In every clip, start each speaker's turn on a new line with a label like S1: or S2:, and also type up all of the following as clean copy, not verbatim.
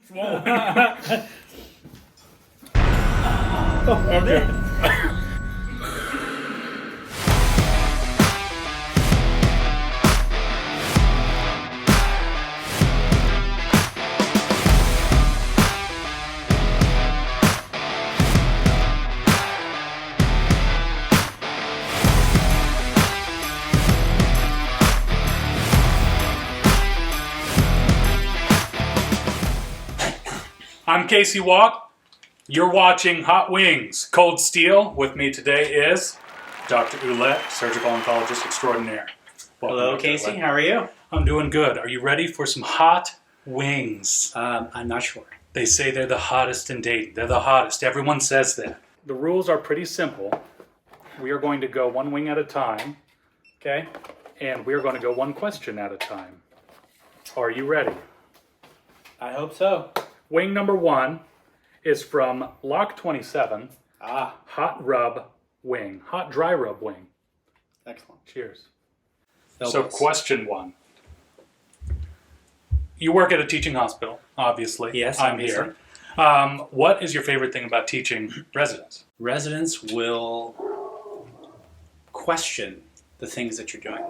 S1: Okay. I'm Casey Walk. You're watching Hot Wings, Cold Steel. With me today is Dr. Ouellette, surgical oncologist extraordinaire. Welcome,
S2: Hello,
S1: Dr.
S2: Casey.
S1: Ouellette.
S2: How are you?
S1: I'm doing good. Are you ready for some hot wings?
S2: I'm not sure.
S1: They say they're the hottest in Dayton. They're the hottest. Everyone says that. The rules are pretty simple. We are going to go one wing at a time, okay? And we're going to go one question at a time. Are you ready?
S2: I hope so.
S1: Wing number one is from Lock 27, Hot Rub Wing. Hot Dry Rub Wing.
S2: Excellent.
S1: Cheers.
S2: Elbows.
S1: So question one. You work at a teaching hospital, obviously.
S2: Yes,
S1: I'm
S2: obviously.
S1: here. What is your favorite thing about teaching residents?
S2: Residents will question the things that you're doing.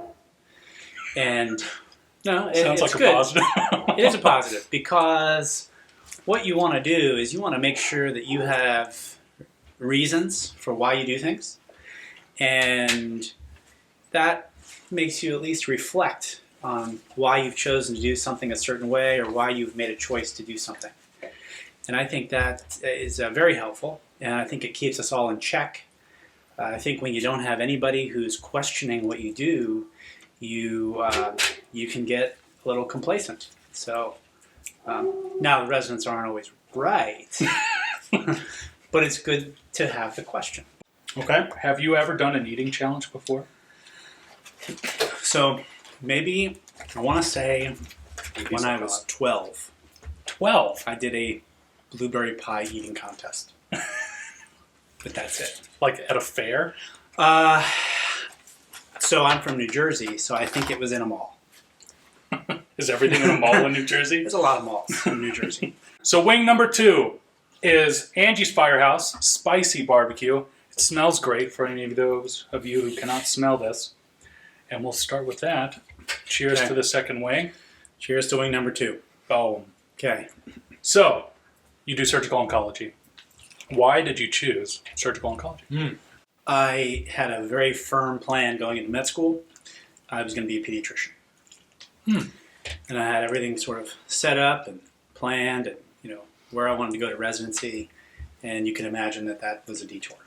S2: And no,
S1: Sounds
S2: it's
S1: like a
S2: good.
S1: positive.
S2: It is a positive because what you want to do is you want to make sure that you have reasons for why you do things. And that makes you at least reflect on why you've chosen to do something a certain way or why you've made a choice to do something. And I think that is very helpful, and I think it keeps us all in check. I think when you don't have anybody who's questioning what you do, you can get a little complacent. So now the residents aren't always right, but it's good to have the question.
S1: Okay. Have you ever done an eating challenge before?
S2: So maybe, I want to say when I was 12,
S1: 12.
S2: I did a blueberry pie eating contest. But that's it.
S1: Like at a fair?
S2: So I'm from New Jersey, so I think it was in a mall.
S1: Is everything in a mall in New Jersey?
S2: There's a lot of malls in New Jersey.
S1: So wing number two is Angie's Firehouse Spicy Barbecue. It smells great for any of those of you who cannot smell this. And we'll start with that. Cheers
S2: Okay.
S1: to the second wing.
S2: Cheers to wing number two.
S1: Boom.
S2: Okay.
S1: So, you do surgical oncology. Why did you choose surgical oncology?
S2: I had a very firm plan going into med school. I was going to be a pediatrician. And I had everything sort of set up and planned and, where I wanted to go to residency. And you can imagine that was a detour.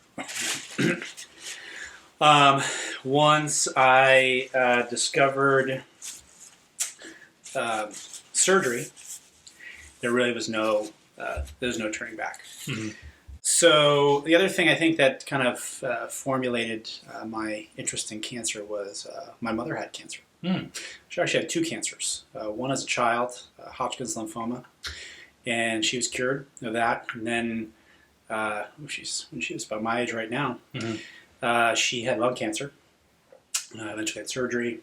S2: Once I discovered surgery, there really was no turning back.
S1: Mm-hmm.
S2: So the other thing I think that kind of formulated my interest in cancer was my mother had cancer. She actually had two cancers. One as a child, Hodgkin's lymphoma, and she was cured of that. And then when she was about my age right now, she had lung cancer. Eventually had surgery,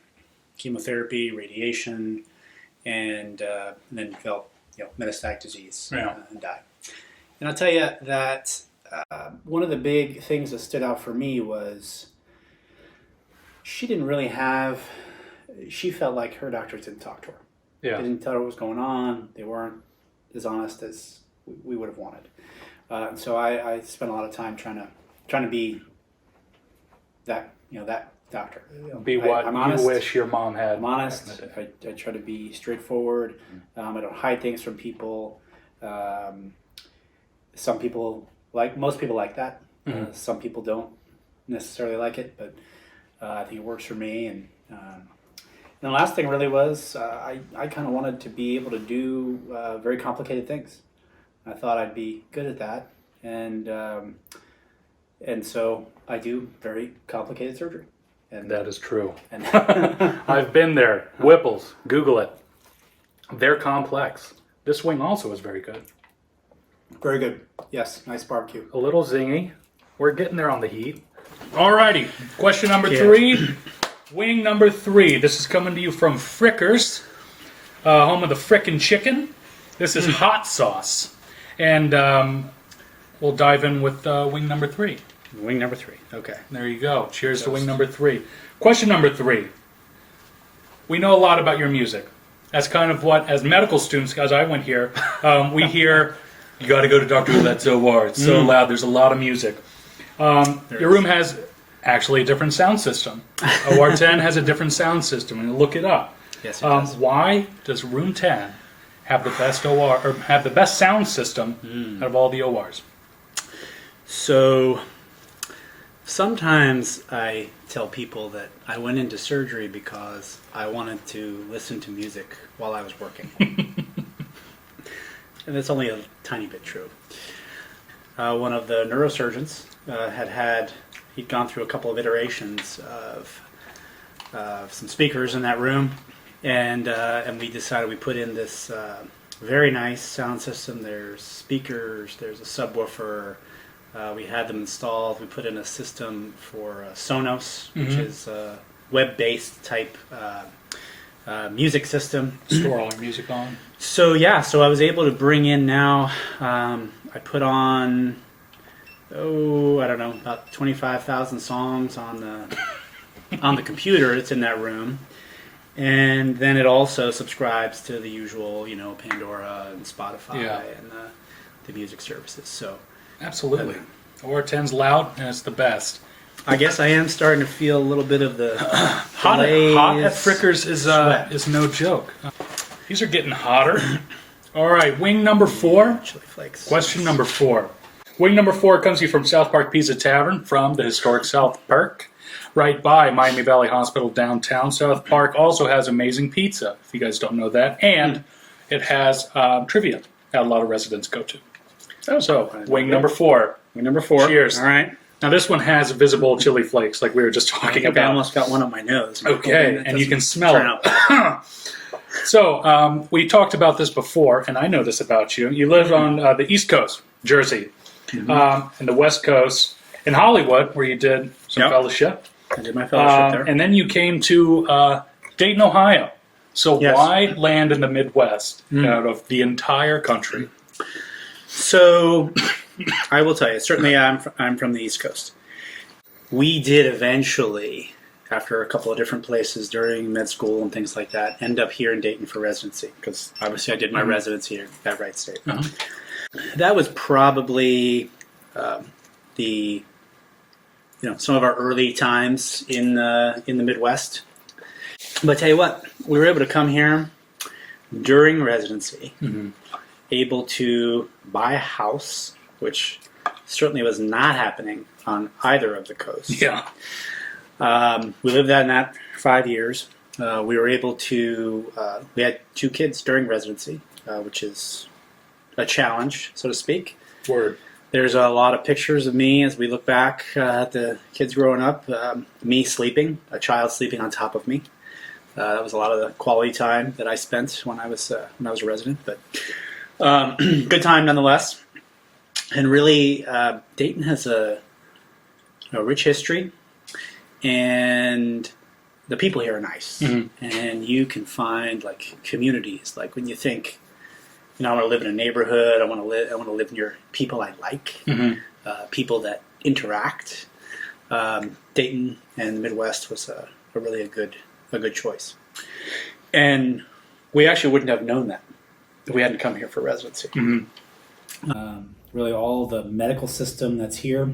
S2: chemotherapy, radiation, and then developed metastatic disease and died. And I'll tell you that one of the big things that stood out for me was she felt like her doctors didn't talk to her.
S1: Yeah.
S2: They didn't tell her what was going on. They weren't as honest as we would have wanted. And so I spent a lot of time trying to be that doctor.
S1: Be what
S2: I'm
S1: you
S2: honest.
S1: wish your mom had.
S2: I'm honest.
S1: back in the day.
S2: I try to be straightforward. I don't hide things from people. Some people most people like that. Some people don't necessarily like it, but I think it works for me. And the last thing really was I kind of wanted to be able to do very complicated things. I thought I'd be good at that, and so I do very complicated surgery. And
S1: That is true.
S2: And
S1: I've been there. Whipples. Google it. They're complex. This wing also is very good.
S2: very good. Yes, nice barbecue.
S1: A little zingy. We're getting there on the heat. Alrighty. Question number
S2: Yeah.
S1: 3. Wing number 3. This is coming to you from Frickers, home of the frickin' chicken. This is hot sauce. And we'll dive in with wing number 3.
S2: Wing number 3. Okay.
S1: There you go. Cheers to wing number 3. Question number 3. We know a lot about your music. That's kind of what, as medical students, as I went here, we hear, you got to go to Dr. Ouellette's OR. It's so loud. There's a lot of music. Your room has actually a different sound system. OR 10 has a different sound system, and look it up.
S2: Yes, it does.
S1: Why does room 10 have the best OR, or have the best sound system out of all the ORs?
S2: So sometimes I tell people that I went into surgery because I wanted to listen to music while I was working. And that's only a tiny bit true. One of the neurosurgeons he'd gone through a couple of iterations of some speakers in that room, and we decided we put in this very nice sound system. There's speakers, there's a subwoofer. We had them installed. We put in a system for Sonos, which is a web-based type music system.
S1: Store all your music on.
S2: So I was able to bring in now. I put on, I don't know, about 25,000 songs on the computer. It's in that room, and then it also subscribes to the usual, Pandora and Spotify and the music services. So.
S1: Absolutely. OR 10's loud, and it's the best.
S2: I guess I am starting to feel a little bit of the
S1: hot at Frickers is no joke. These are getting hotter. All right, wing number 4.
S2: Chili flakes.
S1: Question number 4. Wing number 4 comes to you from South Park Pizza Tavern from the historic South Park, right by Miami Valley Hospital downtown. South Park also has amazing pizza, if you guys don't know that, and it has trivia that a lot of residents go to. So, wing number 4.
S2: Wing number 4.
S1: Cheers.
S2: All right.
S1: Now, this one has visible chili flakes, like we were just talking about.
S2: I almost got one on my nose.
S1: Okay, and you can smell it. So, we talked about this before, and I know this about you. You live on the East Coast, Jersey, and the West Coast, in Hollywood, where you did some fellowship.
S2: I did my fellowship there.
S1: And then you came to Dayton, Ohio. So, why land in the Midwest out of the entire country?
S2: So, I will tell you, certainly I'm from the East Coast. We did eventually, after a couple of different places during med school and things like that, end up here in Dayton for residency, because obviously I did my residency at Wright State. That was probably some of our early times in the Midwest. But I tell you what, we were able to come here during residency, able to buy a house, which certainly was not happening on either of the coasts.
S1: Yeah.
S2: We lived in that 5 years. We were able to, we had 2 kids during residency, which is a challenge, so to speak.
S1: Word.
S2: There's a lot of pictures of me as we look back at the kids growing up, me sleeping, a child sleeping on top of me. That was a lot of the quality time that I spent when I was a resident, but good time nonetheless. And really, Dayton has a rich history, and the people here are nice. And you can find like communities. Like when you think, I want to live in a neighborhood. I want to live near people I like, people that interact. Dayton and the Midwest was really a good choice. And we actually wouldn't have known that if we hadn't come here for residency. Really, all the medical system that's here,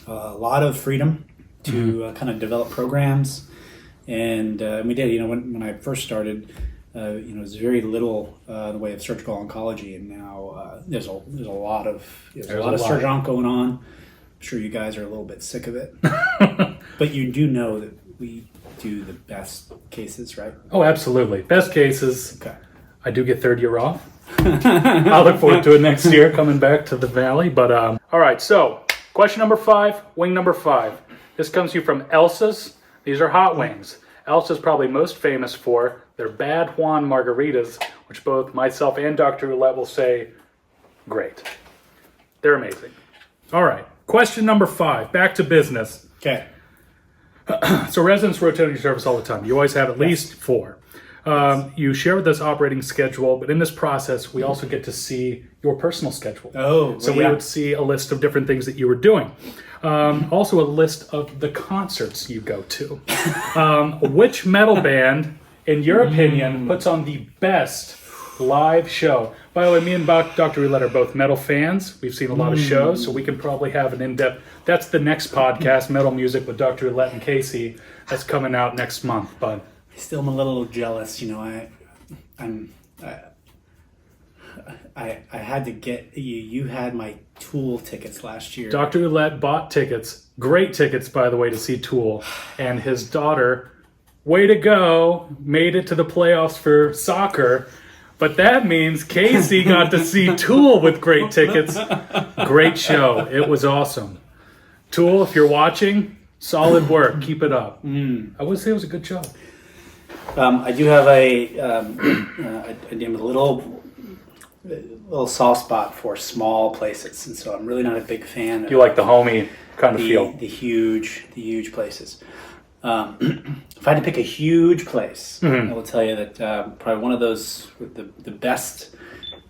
S2: a lot of freedom to kind of develop programs, and we did. When I first started, it was very little in the way of surgical oncology, and now there's a lot of surgeon going on. I'm sure you guys are a little bit sick of it, but you do know that we do the best cases, right?
S1: Oh, absolutely, best cases.
S2: Okay.
S1: I do get third year off. I'll look forward to it next year, coming back to the Valley. But all right, so question number 5, wing number 5. This comes to you from Elsa's. These are hot wings. Elsa's probably most famous for their Bad Juan margaritas, which both myself and Dr. Ouellette will say, great. They're amazing. All right, question number 5. Back to business.
S2: Okay.
S1: So residents rotate your service all the time. You always have at least 4. You share with us operating schedule, but in this process, we also get to see your personal schedule.
S2: Oh,
S1: so we would see a list of different things that you were doing. Also, a list of the concerts you go to. Which metal band, in your opinion, puts on the best live show? By the way, me and Dr. Ouellette are both metal fans. We've seen a lot of shows, so we can probably have an in-depth. That's the next podcast, Metal Music with Dr. Ouellette and Casey. That's coming out next month, bud.
S2: Still, I'm a little jealous. You know, I had to get you. You had my Tool tickets last year.
S1: Dr. Ouellette bought tickets, great tickets, by the way, to see Tool, and his daughter, way to go, made it to the playoffs for soccer. But that means Casey got to see Tool with great tickets. Great show. It was awesome. Tool, if you're watching, solid work. Keep it up. I would say it was a good show.
S2: I do have a little soft spot for small places, and so I'm really not a big fan of
S1: You like the homey kind of feel.
S2: the huge places. If I had to pick a huge place, I will tell you that probably one of those, the best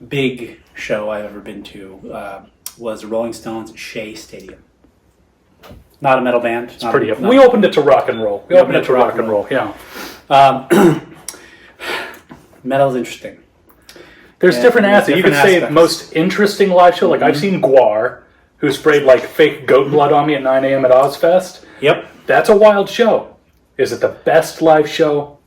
S2: big show I've ever been to was the Rolling Stones at Shea Stadium. Not a metal band.
S1: It's pretty. We opened it to rock and roll. We opened it to rock and roll. Yeah.
S2: Metal's interesting.
S1: There's different aspects. You could say most interesting live show. Like I've seen Guar, who sprayed like fake goat blood on me at 9 a.m. at Ozfest.
S2: Yep.
S1: That's a wild show. Is it the best live show?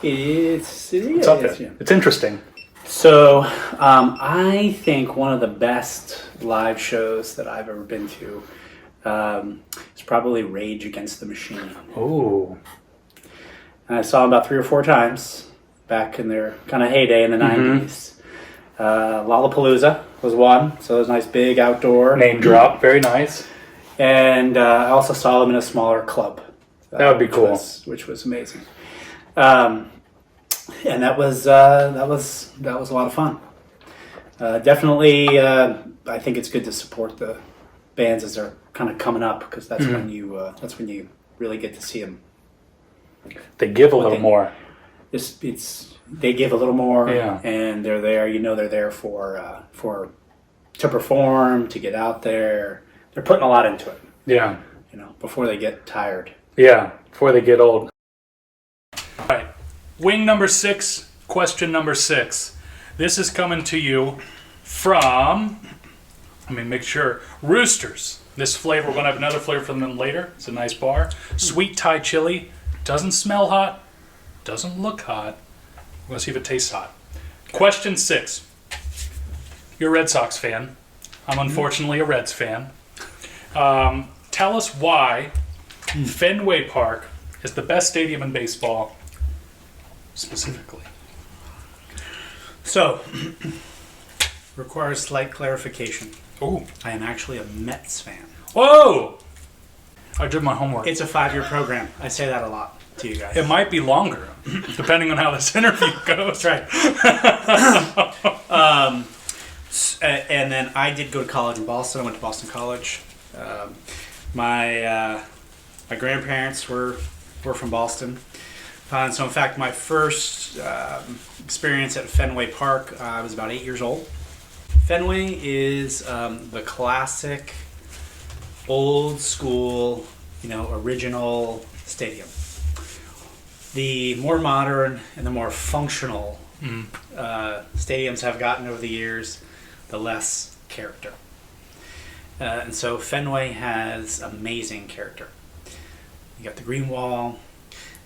S2: It's
S1: up there. Yeah. It's interesting.
S2: So I think one of the best live shows that I've ever been to is probably Rage Against the Machine.
S1: Oh.
S2: And I saw them about 3 or 4 times back in their kind of heyday in the 90s. Lollapalooza was one, so it was a nice big outdoor.
S1: Name drop, very nice.
S2: And I also saw them in a smaller club.
S1: That would be cool.
S2: Which was amazing. And that was a lot of fun. Definitely, I think it's good to support the bands as they're kind of coming up, because that's when you really get to see them.
S1: They give a little more.
S2: They give a little more, and they're there. You know, they're there to perform, to get out there. They're putting a lot into it.
S1: Yeah.
S2: You know, before they get tired.
S1: Yeah, before they get old. All right. Wing number 6, question number 6. This is coming to you from, let me make sure, Roosters. This flavor, we're going to have another flavor from them later. It's a nice bar. Sweet Thai chili. Doesn't smell hot. Doesn't look hot. We're going to see if it tastes hot. Question 6. You're a Red Sox fan. I'm unfortunately a Reds fan. Tell us why Fenway Park is the best stadium in baseball, specifically.
S2: So, requires slight clarification.
S1: Ooh.
S2: I am actually a Mets fan.
S1: Whoa! I did my homework.
S2: It's a 5-year program. I say that a lot to you guys.
S1: It might be longer, depending on how this interview goes.
S2: That's right. And then I did go to college in Boston. I went to Boston College. My grandparents were from Boston. So in fact, my first experience at Fenway Park, I was about 8 years old. Fenway is the classic, old school, original stadium. The more modern and the more functional stadiums have gotten over the years, the less character. And so Fenway has amazing character. You got the green wall,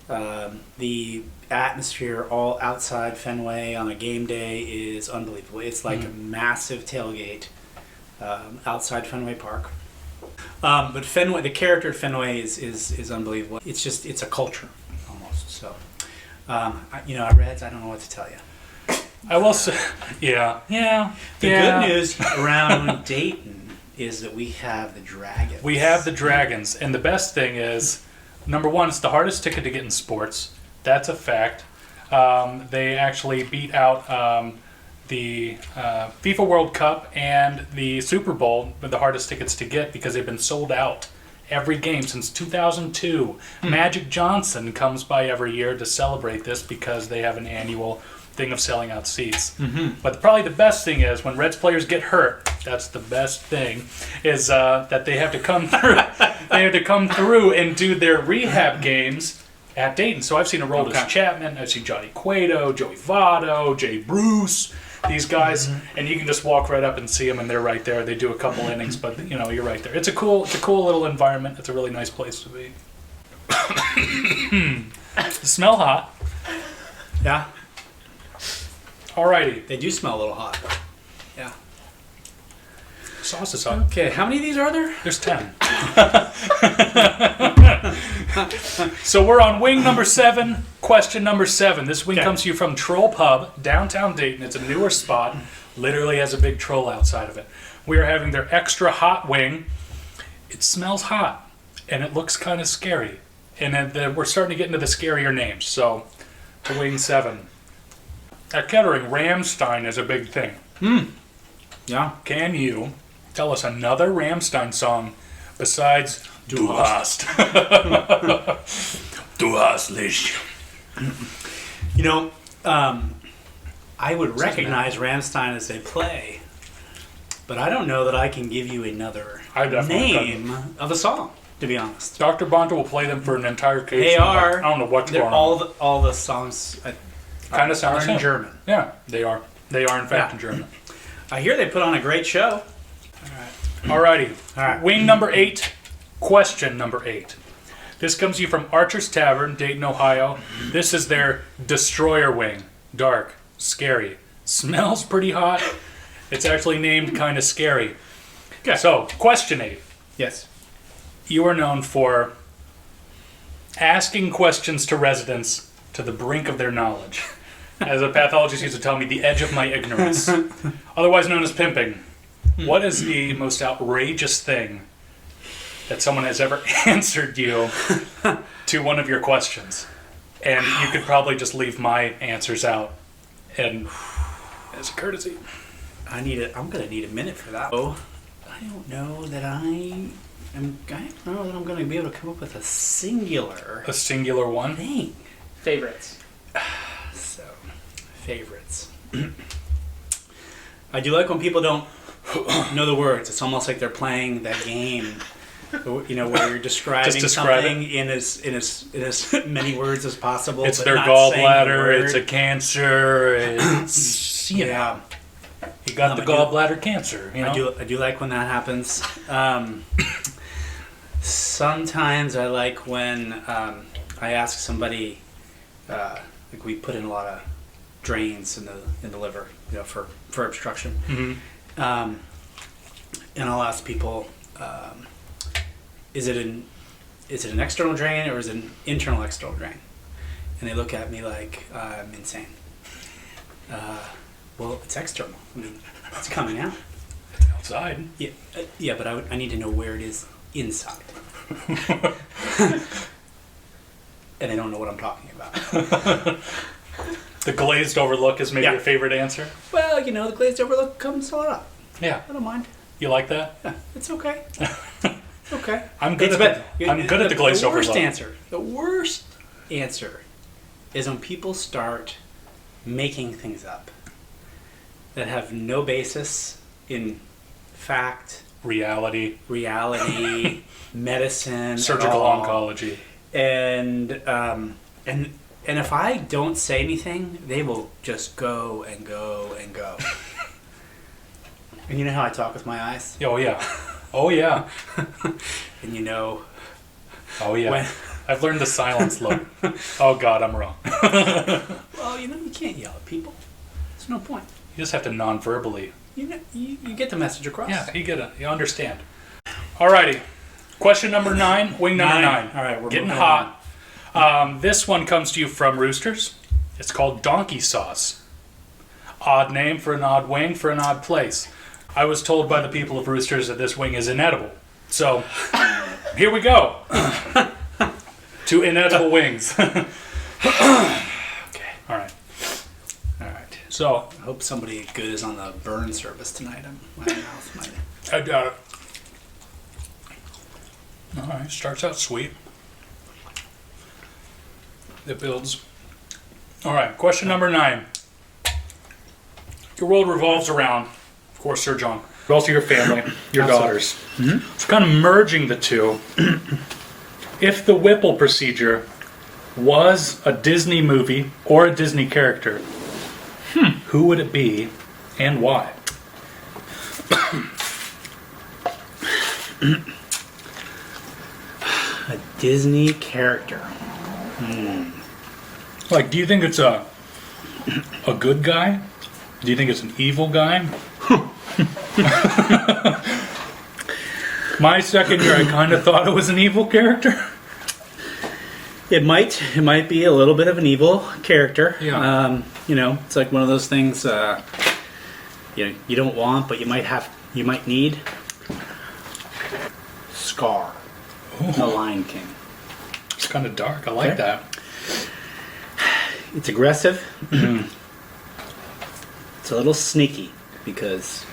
S2: the atmosphere all outside Fenway on a game day is unbelievable. It's like a massive tailgate outside Fenway Park. But Fenway, the character at Fenway is unbelievable. It's a culture almost. So, Reds, I don't know what to tell you.
S1: I will say, yeah.
S2: The good news around Dayton is that we have the Dragons.
S1: We have the Dragons, and the best thing is, number one, it's the hardest ticket to get in sports. That's a fact. They actually beat out the FIFA World Cup and the Super Bowl with the hardest tickets to get because they've been sold out every game since 2002. Magic Johnson comes by every year to celebrate this because they have an annual thing of selling out seats. But probably the best thing is when Reds players get hurt, that's the best thing, is that they have to come through. They have to come through and do their rehab games at Dayton. So I've seen Aroldis Chapman, I've seen Johnny Cueto, Joey Votto, Jay Bruce, these guys, and you can just walk right up and see them, and they're right there. They do a couple innings, but you know, you're right there. It's a cool little environment. It's a really nice place to be. Smell hot.
S2: Yeah.
S1: Alrighty.
S2: They do smell a little hot. Yeah.
S1: Sauce is hot.
S2: Okay, how many of these are there?
S1: There's 10. So we're on wing number 7, question number 7. This wing comes to you from Troll Pub, downtown Dayton. It's a newer spot. Literally has a big troll outside of it. We are having their extra hot wing. It smells hot, and it looks kind of scary. And then we're starting to get into the scarier names. So, to wing 7. At Kettering, Rammstein is a big thing.
S2: Yeah.
S1: Can you tell us another Rammstein song besides Du hast? Du hast Licht.
S2: You know, I would recognize Rammstein as they play, but I don't know that I can give you another name of a song, to be honest.
S1: Dr. Bonta will play them for an entire case.
S2: They are.
S1: I don't know what's going on.
S2: All the songs
S1: kind of sound
S2: in German.
S1: Yeah, they are. They are, in fact, in German.
S2: I hear they put on a great show.
S1: Alrighty.
S2: All right.
S1: Wing number 8, question number 8. This comes to you from Archer's Tavern, Dayton, Ohio. This is their Destroyer wing. Dark, scary, smells pretty hot. It's actually named kind of scary.
S2: Okay.
S1: So, question 8.
S2: Yes.
S1: You are known for asking questions to residents to the brink of their knowledge. As a pathologist used to tell me, the edge of my ignorance. Otherwise known as pimping. What is the most outrageous thing that someone has ever answered you to one of your questions? And you could probably just leave my answers out. And as a courtesy.
S2: I'm going to need a minute for that. Oh, I don't know that I'm going to be able to come up with a singular
S1: one?
S2: thing.
S3: Favorites.
S2: So, favorites. I do like when people don't know the words. It's almost like they're playing that game, you know, where you're describing something in as many words as possible.
S1: It's
S2: but
S1: their
S2: not
S1: gallbladder. It's a cancer. It's
S2: yeah.
S1: You got the gallbladder cancer. You know?
S2: I do like when that happens. Sometimes I like when I ask somebody, like we put in a lot of drains in the liver, you know, for obstruction.
S1: Mm-hmm.
S2: And I'll ask people, is it an external drain or is it an internal external drain? And they look at me like I'm insane. Well, it's external. I mean, it's coming out.
S1: It's outside.
S2: Yeah, but I need to know where it is inside. And I don't know what I'm talking about.
S1: The glazed over look is maybe your favorite answer?
S2: Well, you know, the glazed over look comes a lot up.
S1: Yeah.
S2: I don't mind.
S1: You like that?
S2: Yeah, it's okay. Okay.
S1: I'm good at the glazed over look.
S2: The worst answer is when people start making things up that have no basis in fact,
S1: reality,
S2: medicine,
S1: surgical oncology,
S2: and if I don't say anything, they will just go and go and go. And you know how I talk with my eyes?
S1: Oh yeah, oh yeah.
S2: And you know,
S1: oh yeah. I've learned the silence look. Oh God, I'm wrong.
S2: Well, you know, you can't yell at people. There's no point.
S1: You just have to non-verbally.
S2: You get the message across.
S1: Yeah, you get it. You understand. Alrighty. Question number 9, wing number 9.
S2: All right, we're
S1: getting hot. This one comes to you from Roosters. It's called Donkey Sauce. Odd name for an odd wing for an odd place. I was told by the people of Roosters that this wing is inedible. So, here we go. To inedible wings. Okay. All right. So,
S2: I hope somebody good is on the burn service tonight. My mouth might.
S1: I doubt it. All right, starts out sweet. It builds. All right, question number 9. Your world revolves around, of course, Sir John, but also your family, your daughters. It's kind of merging the two. If the Whipple procedure was a Disney movie or a Disney character, who would it be and why?
S2: A Disney character.
S1: Like, do you think it's a good guy? Do you think it's an evil guy? My second year, I kind of thought it was an evil character.
S2: It might be a little bit of an evil character.
S1: Yeah.
S2: It's like one of those things you don't want, but you might need. Scar, the Lion King.
S1: It's kind of dark. I like that.
S2: It's aggressive. It's a little sneaky because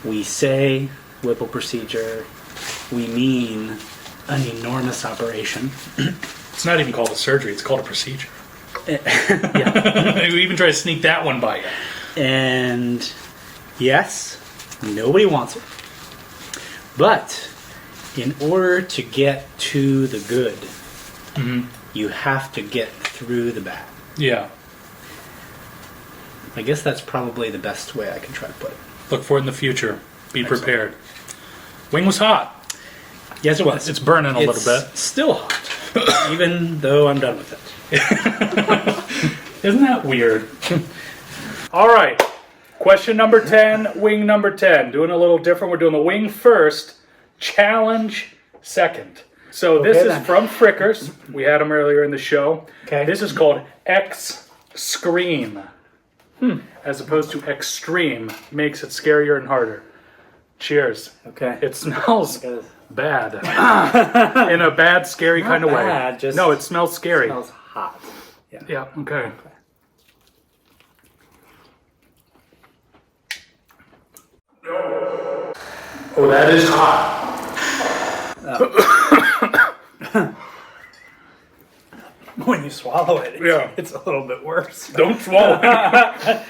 S2: we say Whipple procedure, we mean an enormous operation.
S1: It's not even called a surgery. It's called a procedure.
S2: Yeah.
S1: We even try to sneak that one by you.
S2: And yes, nobody wants it. But in order to get to the good, you have to get through the bad.
S1: Yeah.
S2: I guess that's probably the best way I can try to put it.
S1: Look for it in the future. Be prepared. Wing was hot.
S2: Yes, it was.
S1: It's burning a little bit.
S2: Still hot, even though I'm done with it.
S1: Isn't that weird? All right. Question number 10, wing number 10. Doing a little different. We're doing the wing first, challenge second. So this is from Frickers. We had them earlier in the show.
S2: Okay.
S1: This is called X-Scream. As opposed to extreme. Makes it scarier and harder. Cheers.
S2: Okay.
S1: It smells bad. In a bad, scary kind of way. No, it smells scary.
S2: It smells hot.
S1: Yeah, okay. Oh, that is hot.
S2: When you swallow it, it's a little bit worse.
S1: Don't swallow it.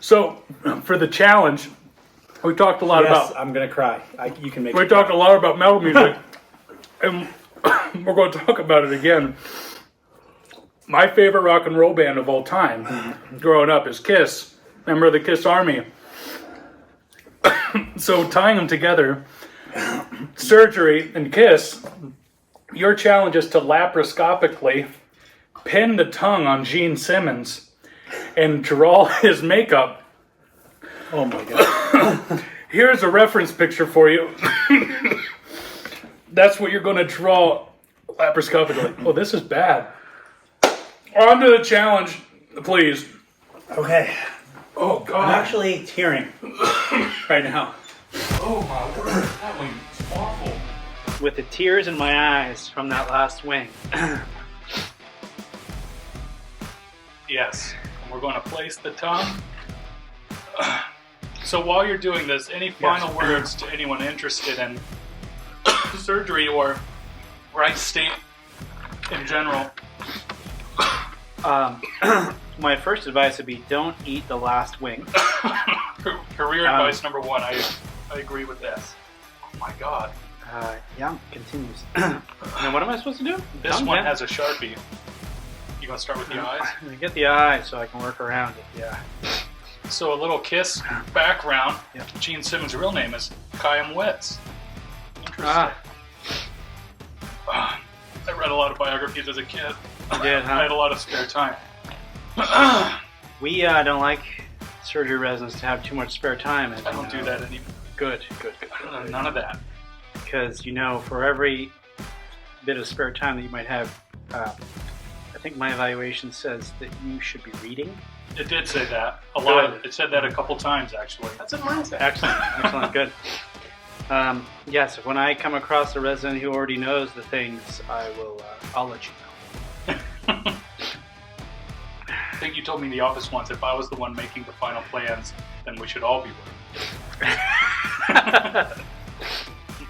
S1: So, for the challenge, we talked a lot about...
S2: I'm going to cry. You can make
S1: We talked a lot about metal music, and we're going to talk about it again. My favorite rock and roll band of all time, growing up, is Kiss. Member of the Kiss Army. So tying them together, surgery and Kiss, your challenge is to laparoscopically pin the tongue on Gene Simmons and draw his makeup.
S2: Oh my God.
S1: Here's a reference picture for you. That's what you're going to draw laparoscopically. Oh, this is bad. On to the challenge, please.
S2: Okay.
S1: Oh, God.
S2: I'm actually tearing right now.
S1: Oh, my word. That wing is awful.
S2: With the tears in my eyes from that last wing.
S1: Yes. And we're going to place the tongue. So while you're doing this, any final words to anyone interested in surgery or right state in general?
S2: My first advice would be don't eat the last wing.
S1: Career advice number 1. I agree with this. Oh my God.
S2: Continues. Now what am I supposed to do?
S1: This one has a Sharpie. You gonna start with the eyes?
S2: I'm gonna get the eye so I can work around it, yeah.
S1: So a little Kiss background. Gene Simmons' real name is Chaim Witz. Interesting. I read a lot of biographies as a kid.
S2: You did, huh?
S1: I had a lot of spare time.
S2: We don't like surgery residents to have too much spare time.
S1: I don't do that anymore.
S2: Good.
S1: None of that.
S2: Because, for every bit of spare time that you might have, I think my evaluation says that you should be reading.
S1: It did say that. A lot. It said that a couple times, actually.
S2: That's what mine said. Excellent, good. Yes, when I come across a resident who already knows the things, I'll let you know.
S1: I think you told me in the office once if I was the one making the final plans, then we should all be working.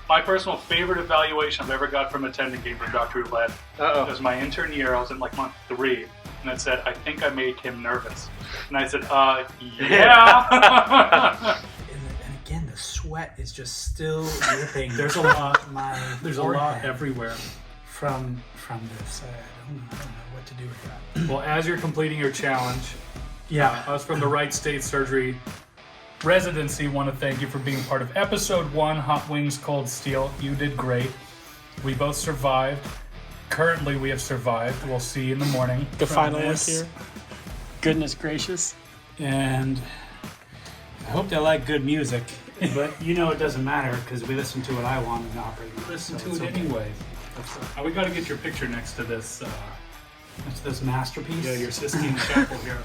S1: My personal favorite evaluation I've ever got from attending came from Dr. Ouellette. It was my intern year. I was in like month 3, and it said, "I think I made him nervous." And I said, "Yeah."
S2: And again, the sweat is just still dripping.
S1: There's a lot.
S2: There's
S1: a lot everywhere.
S2: from this. I don't know what to do with that.
S1: Well, as you're completing your challenge,
S2: Yeah.
S1: us from the Right State Surgery Residency want to thank you for being part of episode 1, Hot Wings Cold Steel. You did great. We both survived. Currently, we have survived. We'll see you in the morning.
S3: The
S1: from
S3: final look
S1: this.
S3: here. Goodness gracious.
S2: And I hope they like good music. But you know it doesn't matter because we listen to what I want and operate.
S1: Listen to it anyway. We got to get your picture next to this.
S2: That's this masterpiece.
S1: Yeah, your Sistine Chapel here.